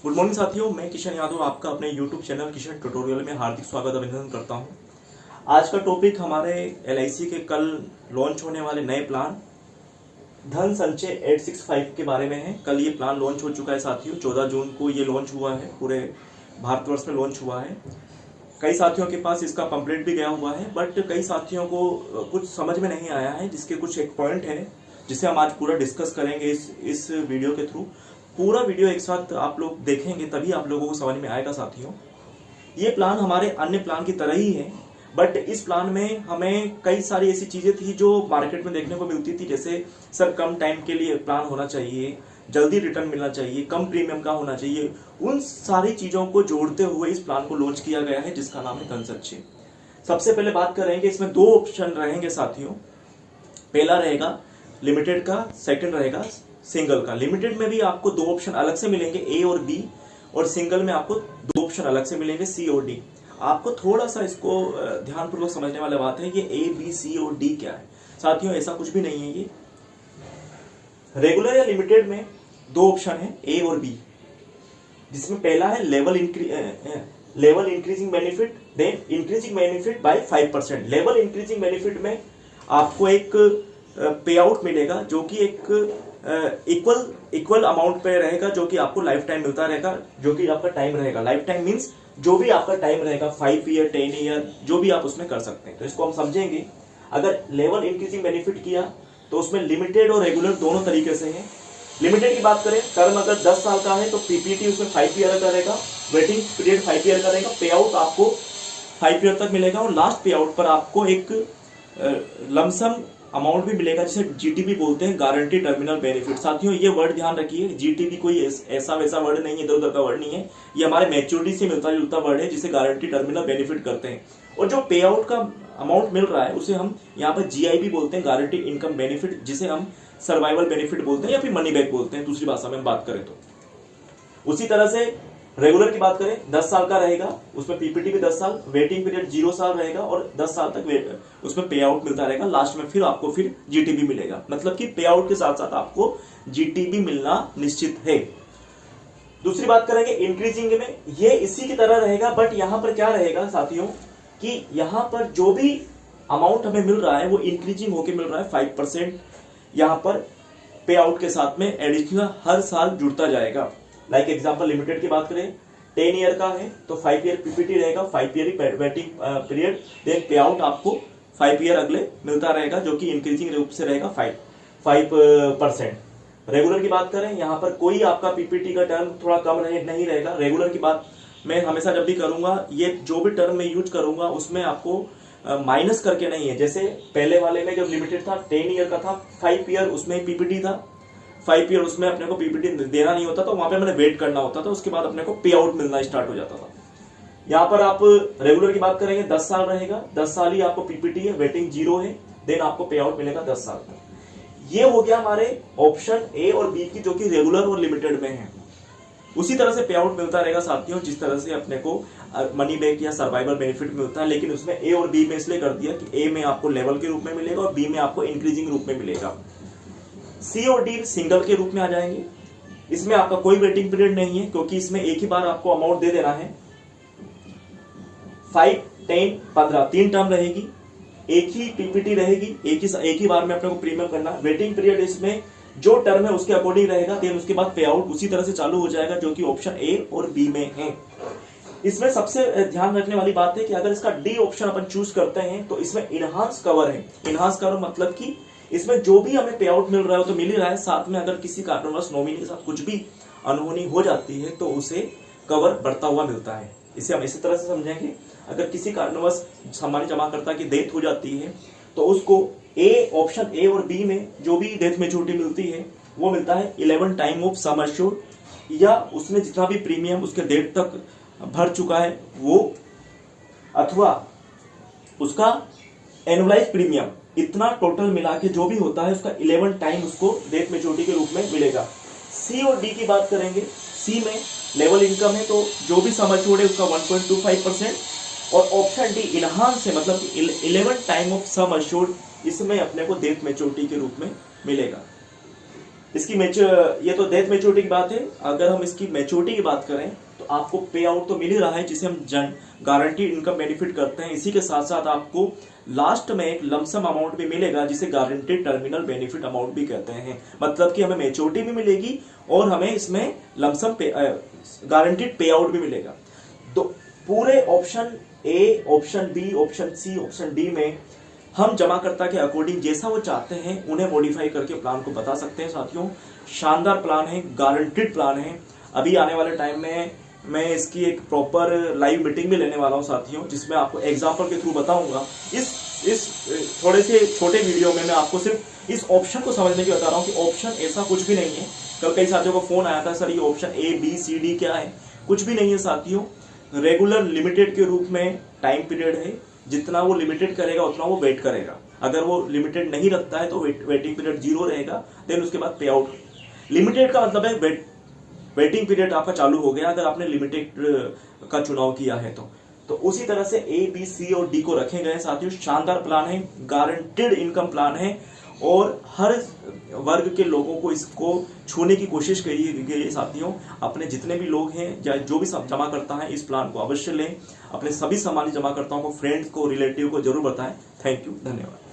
Good morning साथियों, मैं किशन यादव आपका अपने यूट्यूब चैनल किशन ट्यूटोरियल में हार्दिक स्वागत अभिनंदन करता हूं। आज का टॉपिक हमारे LIC के कल लॉन्च होने वाले नए प्लान धन संचय 865 के बारे में है। कल ये प्लान लॉन्च हो चुका है साथियों, 14 जून को ये लॉन्च हुआ है, पूरे भारतवर्ष में लॉन्च हुआ है। कई साथियों के पास इसका पंपलेट भी गया हुआ है, बट कई साथियों को कुछ समझ में नहीं आया है, जिसके कुछ एक पॉइंट है जिसे हम आज पूरा डिस्कस करेंगे इस वीडियो के थ्रू। पूरा वीडियो एक साथ आप लोग देखेंगे तभी आप लोगों को समझ में आएगा साथियों। ये प्लान हमारे अन्य प्लान की तरह ही है, बट इस प्लान में हमें कई सारी ऐसी चीजें थी जो मार्केट में देखने को मिलती थी, जैसे सर कम टाइम के लिए प्लान होना चाहिए, जल्दी रिटर्न मिलना चाहिए, कम प्रीमियम का होना चाहिए। उन सारी चीजों को जोड़ते हुए इस प्लान को लॉन्च किया गया है, जिसका नाम है धन संचय। सबसे पहले बात करेंगे, इसमें दो ऑप्शन रहेंगे साथियों। पहला रहेगा लिमिटेड का, सेकंड रहेगा सिंगल का। लिमिटेड में भी आपको दो ऑप्शन अलग से मिलेंगे, ए और बी, और सिंगल में आपको दो ऑप्शन अलग से मिलेंगे, सी और डी। आपको थोड़ा सा इसको ध्यानपूर्वक समझने वाली बात है, ये ए बी सी और डी क्या है साथियों, ऐसा कुछ भी नहीं है। ये रेगुलर या लिमिटेड में दो ऑप्शन है, ए और बी, जिसमें पहला है level increasing benefit, then increasing benefit by 5%। Level increasing benefit में आपको एक पे आउट मिलेगा जो कि एक इक्वल अमाउंट पे रहेगा, जो कि आपको लाइफ टाइम मिलता रहेगा, जो कि आपका टाइम रहेगा। लाइफ टाइम मीन्स जो भी आपका टाइम रहेगा, 5 ईयर 10 ईयर, जो भी आप उसमें कर सकते हैं। तो इसको हम समझेंगे। अगर लेवल इंक्रीजिंग बेनिफिट किया तो उसमें लिमिटेड और रेगुलर दोनों तरीके से है। लिमिटेड की बात करें, टर्म अगर 10 साल का है तो पीपीटी उसमें 5 ईयर का रहेगा, वेटिंग पीरियड 5 ईयर का रहेगा, पे आउट आपको 5 ईयर तक मिलेगा, और लास्ट पे आउट पर आपको एक लमसम अमाउंट भी मिलेगा, जिसे जीटीबी बोलते हैं, गारंटी टर्मिनल बेनिफिट। साथियों ये वर्ड ध्यान रखिए, जीटीबी कोई ऐसा वैसा वर्ड नहीं है, इधर उधर का वर्ड नहीं है, ये हमारे मैच्योरिटी से मिलता जुलता वर्ड है, जिसे गारंटी टर्मिनल बेनिफिट करते हैं। और जो पे आउट का अमाउंट मिल रहा है उसे हम यहाँ पर GIB बोलते हैं, गारंटी इनकम बेनिफिट, जिसे हम सर्वाइवल बेनिफिट बोलते हैं या फिर मनी बैक बोलते हैं, दूसरी भाषा में बात करें तो। उसी तरह से रेगुलर की बात करें, 10 साल का रहेगा, उसमें पीपीटी भी 10 साल, वेटिंग पीरियड 0 साल रहेगा, और 10 साल तक उसमें पे आउट मिलता रहेगा। लास्ट में फिर आपको फिर जीटीबी मिलेगा, मतलब कि पे आउट के साथ साथ आपको जीटीबी मिलना निश्चित है। दूसरी बात करेंगे इंक्रीजिंग में, ये इसी की तरह रहेगा, बट यहां पर क्या रहेगा साथियों कि यहां पर जो भी अमाउंट हमें मिल रहा है वो इंक्रीजिंग होकर मिल रहा है 5%। यहां पर पे आउट के साथ में एडिशनल हर साल जुड़ता जाएगा। लाइक एग्जांपल लिमिटेड की बात करें, 10 ईयर का है तो 5 ईयर पीपीटी रहेगा, 5 ईयर वेटिंग पीरियड, देन पे आउट आपको 5 ईयर अगले मिलता रहेगा, जो कि इंक्रीजिंग रूप से रहेगा 5%। रेगुलर की बात करें, यहाँ पर कोई आपका पीपीटी का टर्म थोड़ा कम नहीं रहेगा। रेगुलर की बात मैं हमेशा जब भी करूंगा, ये जो भी टर्म मैं यूज करूंगा उसमें आपको माइनस करके नहीं है। जैसे पहले वाले में जब लिमिटेड था 10 ईयर का था, 5 ईयर उसमें पीपीटी था, 5 ईयर उसमें अपने को पीपीटी देना नहीं होता, तो वहां पे मैंने वेट करना होता था, उसके बाद अपने को पे आउट मिलना स्टार्ट हो जाता था। यहाँ पर आप रेगुलर की बात करेंगे, 10 साल रहेगा, 10 साल ही आपको पीपीटी है, वेटिंग 0 है, देन आपको पे आउट मिलेगा 10 साल तक। ये हो गया हमारे ऑप्शन ए और बी की, जो कि रेगुलर और लिमिटेड में है। उसी तरह से पे आउट मिलता रहेगा साथियों, जिस तरह से अपने को मनी बैक या सर्वाइवल बेनिफिट मिलता है, लेकिन उसमें ए और बी में इसलिए कर दिया कि ए में आपको लेवल के रूप में मिलेगा और बी में आपको इंक्रीजिंग रूप में मिलेगा। सी और डी सिंगल के रूप में आ जाएंगे। इसमें आपका कोई वेटिंग पीरियड नहीं है, क्योंकि इसमें एक ही बार आपको अमाउंट दे देना है। 5, 10, 15 तीन टर्म रहेगी, एक ही पीपीटी रहेगी, एक ही बार में अपने को प्रीमियम करना। वेटिंग पीरियड इसमें जो टर्म है उसके अकॉर्डिंग रहेगा, देन उसके बाद पे आउट उसी तरह से चालू हो जाएगा, जो कि ऑप्शन ए और बी में है। इसमें सबसे ध्यान रखने वाली बात है कि अगर इसका डी ऑप्शन अपन चूज करते हैं तो इसमें इनहांस कवर है। इनहांस कवर मतलब कि इसमें जो भी हमें पे आउट मिल रहा है वो तो मिल ही रहा है, साथ में अगर किसी कारणवश नॉमिनी के साथ कुछ भी अनहोनी हो जाती है तो उसे कवर बढ़ता हुआ मिलता है। इसे हम इसी तरह से समझेंगे, अगर किसी कारणवश सामान्य जमाकर्ता की डेथ हो जाती है तो उसको ऑप्शन ए और बी में जो भी डेथ मैच्योरिटी मिलती है वो मिलता है 11 टाइम ऑफ सम अश्योर्ड, या उसने जितना भी प्रीमियम उसके डेट तक भर चुका है वो, अथवा उसका एनुअलाइज प्रीमियम इतना टोटल मिला के जो भी होता है उसका 11 टाइम उसको डेथ मैच्योरिटी के रूप में मिलेगा। सी और डी की बात करेंगे, सी में लेवल इनकम है तो जो भी सम अश्योर्ड है उसका 1.25%, और ऑप्शन डी इनहांस है, मतलब कि 11 टाइम ऑफ सम अश्योर्ड, इसमें अपने को डेथ मैच्योरिटी के रूप में मिलेगा। इसकी ये तो डेथ मैच्योरिटी की बात है। अगर हम इसकी मैच्योरिटी की बात करें तो आपको पे आउट तो मिल ही रहा है, जिसे हम गारंटीड इनकम बेनिफिट करते हैं। इसी के साथ साथ आपको लास्ट में एक लमसम अमाउंट भी मिलेगा, जिसे गारंटीड टर्मिनल बेनिफिट अमाउंट भी कहते हैं। मतलब कि हमें मैच्योरिटी भी मिलेगी और हमें इसमें लमसम गारंटीड पे आउट भी मिलेगा। तो पूरे option A, option B, option C, option D में हम जमाकर्ता के अकॉर्डिंग जैसा वो चाहते हैं उन्हें मॉडिफाई करके प्लान को बता सकते हैं। साथियों, शानदार प्लान है, गारंटीड प्लान है। अभी आने वाले टाइम में मैं इसकी एक प्रॉपर लाइव मीटिंग भी लेने वाला हूं साथियों, जिसमें आपको एग्जांपल के थ्रू बताऊंगा। इस थोड़े से छोटे वीडियो में मैं आपको सिर्फ इस ऑप्शन को समझने की बता रहा हूं कि ऑप्शन ऐसा कुछ भी नहीं है। कल कई साथियों को फोन आया था, सर ये option A B C D क्या है? कुछ भी नहीं है साथियों। रेगुलर लिमिटेड के रूप में टाइम पीरियड है, जितना वो लिमिटेड करेगा उतना वो वेट करेगा। अगर वो लिमिटेड नहीं रखता है तो वेटिंग पीरियड 0 रहेगा, देन उसके बाद पे आउट। लिमिटेड का मतलब है वेटिंग पीरियड आपका चालू हो गया अगर आपने लिमिटेड का चुनाव किया है तो उसी तरह से ए बी सी और डी को रखे गए साथियों। शानदार प्लान है, गारंटेड इनकम प्लान है और हर वर्ग के लोगों को इसको छूने की कोशिश करिए। क्योंकि साथियों, अपने जितने भी लोग हैं या जो भी जमा करता है इस प्लान को अवश्य लें। अपने सभी सामान्य जमा करताओं को, फ्रेंड्स को, रिलेटिव को जरूर बताएं। थैंक यू, धन्यवाद।